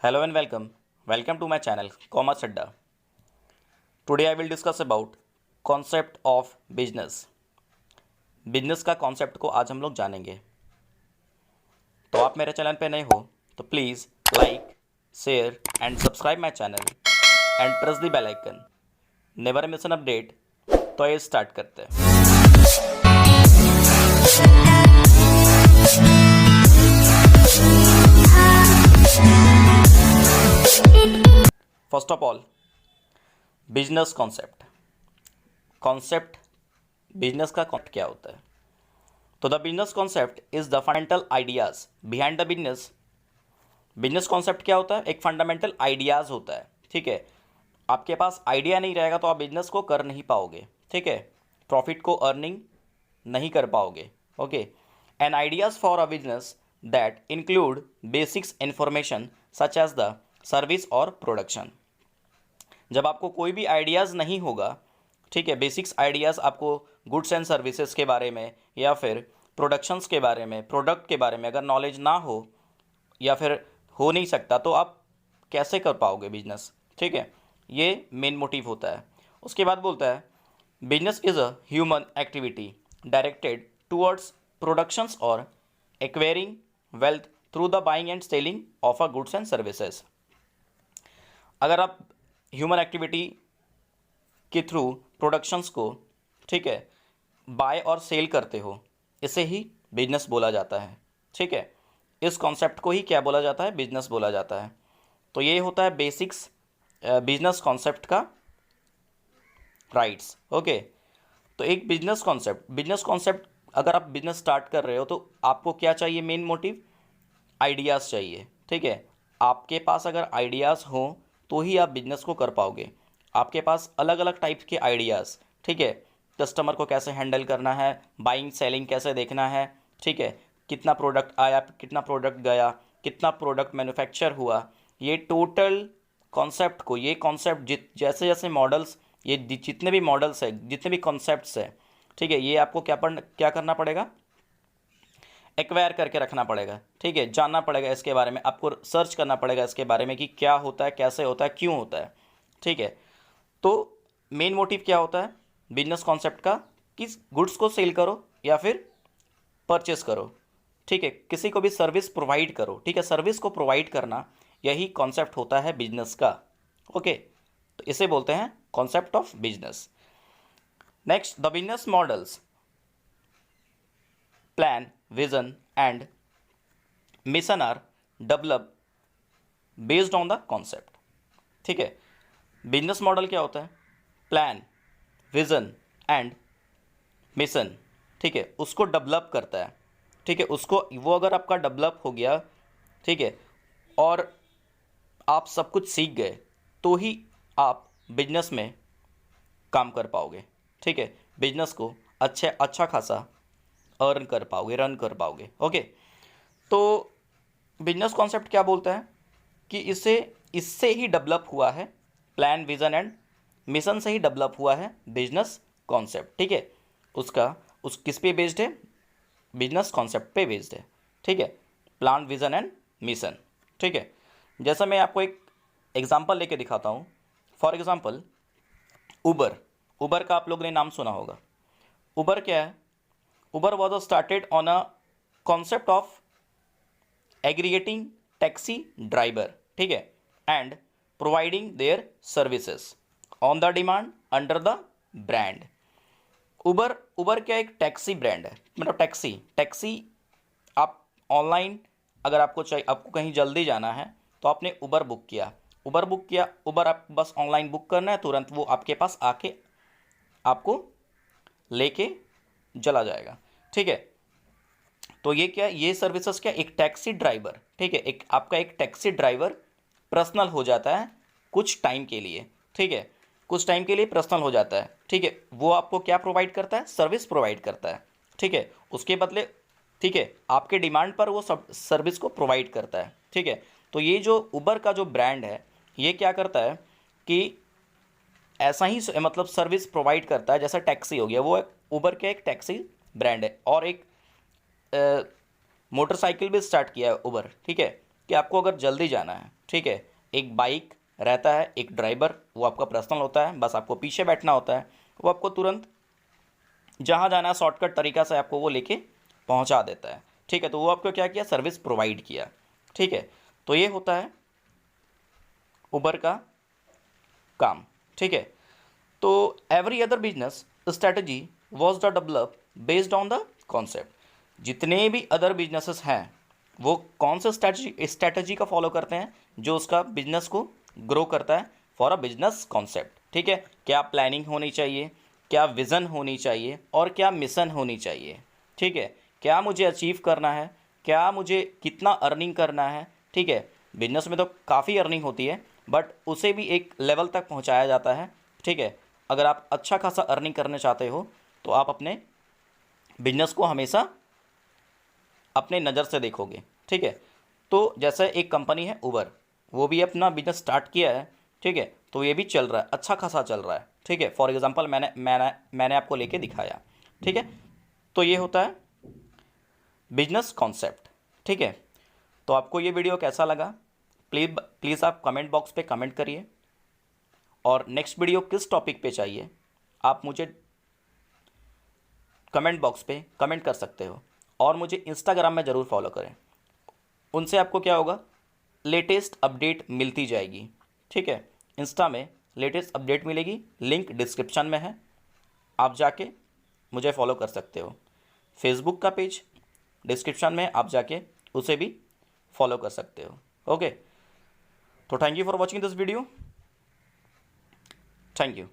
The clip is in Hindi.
Hello and welcome. Welcome to my channel Commerce Adda. Today I will discuss about concept of business. Business का कॉन्सेप्ट को आज हम लोग जानेंगे. तो आप मेरे चैनल पे नए हो तो please like, share and subscribe my channel and press the bell icon. Never miss an update. तो ये स्टार्ट करते हैं. First of all, business concept business का कॉन्सेप्ट क्या होता है? तो the business concept is the fundamental ideas behind the business. Business concept क्या होता है? एक फंडामेंटल आइडियाज होता है. ठीक है, आपके पास आइडिया नहीं रहेगा तो आप बिजनेस को कर नहीं पाओगे. ठीक है, प्रॉफिट को अर्निंग नहीं कर पाओगे. Okay, and ideas for a business that include basics information such as the service और प्रोडक्शन. जब आपको कोई भी आइडियाज़ नहीं होगा, ठीक है, बेसिक्स आइडियाज़ आपको गुड्स एंड सर्विसेज के बारे में या फिर प्रोडक्शंस के बारे में, प्रोडक्ट के बारे में अगर नॉलेज ना हो या फिर हो नहीं सकता तो आप कैसे कर पाओगे बिजनेस? ठीक है, ये मेन मोटिव होता है. उसके बाद बोलता है business is a human activity directed towards productions और acquiring wealth through the buying and selling of a goods and services. अगर आप ह्यूमन एक्टिविटी के थ्रू प्रोडक्शंस को, ठीक है, बाय और सेल करते हो, इसे ही बिजनेस बोला जाता है. ठीक है, इस कॉन्सेप्ट को ही क्या बोला जाता है? बिजनेस बोला जाता है. तो ये होता है बेसिक्स बिजनेस कॉन्सेप्ट का राइट्स. ओके, तो एक बिजनेस कॉन्सेप्ट अगर आप बिजनेस स्टार्ट कर रहे हो तो आपको क्या चाहिए? मेन मोटिव आइडियाज़ चाहिए. ठीक है, आपके पास अगर आइडियाज़ हों तो ही आप बिजनेस को कर पाओगे. आपके पास अलग अलग टाइप के आइडियाज़, ठीक है, कस्टमर को कैसे हैंडल करना है, बाइंग सेलिंग कैसे देखना है, ठीक है, कितना प्रोडक्ट आया, कितना प्रोडक्ट गया, कितना प्रोडक्ट मैन्युफैक्चर हुआ, ये टोटल कॉन्सेप्ट को, ये कॉन्सेप्ट जैसे जैसे मॉडल्स, ये जितने भी मॉडल्स है, जितने भी कॉन्सेप्ट्स है, ठीक है, ये आपको क्या करना पड़ेगा? एक्वायर करके रखना पड़ेगा. ठीक है, जानना पड़ेगा इसके बारे में, आपको सर्च करना पड़ेगा इसके बारे में कि क्या होता है, कैसे होता है, क्यों होता है. ठीक है, तो मेन मोटिव क्या होता है बिजनेस कॉन्सेप्ट का? कि गुड्स को सेल करो या फिर परचेस करो. ठीक है, किसी को भी सर्विस प्रोवाइड करो. ठीक है, सर्विस को प्रोवाइड करना, यही कॉन्सेप्ट होता है बिजनेस का. ओके, तो इसे बोलते हैं concept of business. Next, the business models plan, vision and mission are developed based on the concept. ठीक है, बिजनेस मॉडल क्या होता है? Plan, vision and mission. ठीक है, उसको डेवलप करता है. ठीक है, उसको वो अगर आपका डेवलप हो गया, ठीक है, और आप सब कुछ सीख गए तो ही आप बिजनेस में काम कर पाओगे. ठीक है, बिजनेस को अच्छा खासा अर्न कर पाओगे, रन कर पाओगे. ओके, तो बिजनेस कॉन्सेप्ट क्या बोलता है कि इससे ही डेवलप हुआ है, प्लान, विजन एंड मिशन से ही डेवलप हुआ है बिजनेस कॉन्सेप्ट. ठीक है, उस किस पे बेस्ड है? बिजनेस कॉन्सेप्ट पे बेस्ड है. ठीक है, प्लान, विजन एंड मिशन. ठीक है, जैसा मैं आपको एक एग्जांपल लेके दिखाता हूँ. फॉर एग्जांपल, उबर का आप लोगों ने नाम सुना होगा. उबर क्या है? Uber was started on a concept of aggregating taxi driver, ठीक है, and providing their services on the demand under the brand. उबर क्या एक टैक्सी ब्रांड है, मतलब टैक्सी आप ऑनलाइन अगर आपको चाहिए, आपको कहीं जल्दी जाना है तो आपने उबर बुक किया, उबर आप बस ऑनलाइन बुक करना है, तुरंत वो आपके पास आके आपको लेके चला जाएगा. ठीक है, तो ये क्या, ये सर्विसेज क्या, एक टैक्सी ड्राइवर. ठीक है, एक आपका एक टैक्सी ड्राइवर पर्सनल हो जाता है कुछ टाइम के लिए. ठीक है, कुछ टाइम के लिए पर्सनल हो जाता है. ठीक है, वो आपको क्या प्रोवाइड करता है? सर्विस प्रोवाइड करता है. ठीक है, उसके बदले, ठीक है, आपके डिमांड पर वो सब सर्विस को प्रोवाइड करता है. ठीक है, तो ये जो उबर का जो ब्रांड है, ये क्या करता है कि ऐसा ही मतलब सर्विस प्रोवाइड करता है जैसा टैक्सी हो गया. वो उबर का एक टैक्सी ब्रांड है. और एक मोटरसाइकिल भी स्टार्ट किया है उबर. ठीक है, कि आपको अगर जल्दी जाना है, ठीक है, एक बाइक रहता है, एक ड्राइवर, वो आपका पर्सनल होता है, बस आपको पीछे बैठना होता है, वो आपको तुरंत जहाँ जाना है शॉर्टकट तरीका से आपको वो लेके पहुँचा देता है, ठीक है। तो वो आपको क्या किया, सर्विस प्रोवाइड किया, ठीक है। तो ये होता है उबर का काम, ठीक है। तो every other business strategy was the develop based on the concept. जितने भी अदर बिजनेसेस हैं वो कौन से स्ट्रेटजी का फॉलो करते हैं, जो उसका बिजनेस को ग्रो करता है फॉर अ बिजनेस कॉन्सेप्ट, ठीक है। क्या प्लानिंग होनी चाहिए, क्या विज़न होनी चाहिए और क्या मिशन होनी चाहिए, ठीक है। क्या मुझे अचीव करना है, क्या मुझे कितना अर्निंग करना है, ठीक है। बिजनेस में तो काफ़ी अर्निंग होती है, बट उसे भी एक लेवल तक पहुंचाया जाता है, ठीक है। अगर आप अच्छा खासा अर्निंग करना चाहते हो तो आप अपने बिजनेस को हमेशा अपने नज़र से देखोगे, ठीक है। तो जैसे एक कंपनी है उबर, वो भी अपना बिजनेस स्टार्ट किया है, ठीक है। तो ये भी चल रहा है, अच्छा खासा चल रहा है, ठीक है। फॉर एग्जांपल मैंने आपको लेके दिखाया, ठीक है। तो ये होता है बिजनेस कॉन्सेप्ट, ठीक है। तो आपको ये वीडियो कैसा लगा, प्लीज़ आप कमेंट बॉक्स पे कमेंट करिए, और नेक्स्ट वीडियो किस टॉपिक पे चाहिए आप मुझे कमेंट बॉक्स पे कमेंट कर सकते हो। और मुझे इंस्टाग्राम में ज़रूर फॉलो करें, उनसे आपको क्या होगा, लेटेस्ट अपडेट मिलती जाएगी, ठीक है। इंस्टा में लेटेस्ट अपडेट मिलेगी, लिंक डिस्क्रिप्शन में है, आप जाके मुझे फॉलो कर सकते हो। फेसबुक का पेज डिस्क्रिप्शन में, आप जाके उसे भी फॉलो कर सकते हो। ओके, तो thank you for watching this video, thank you.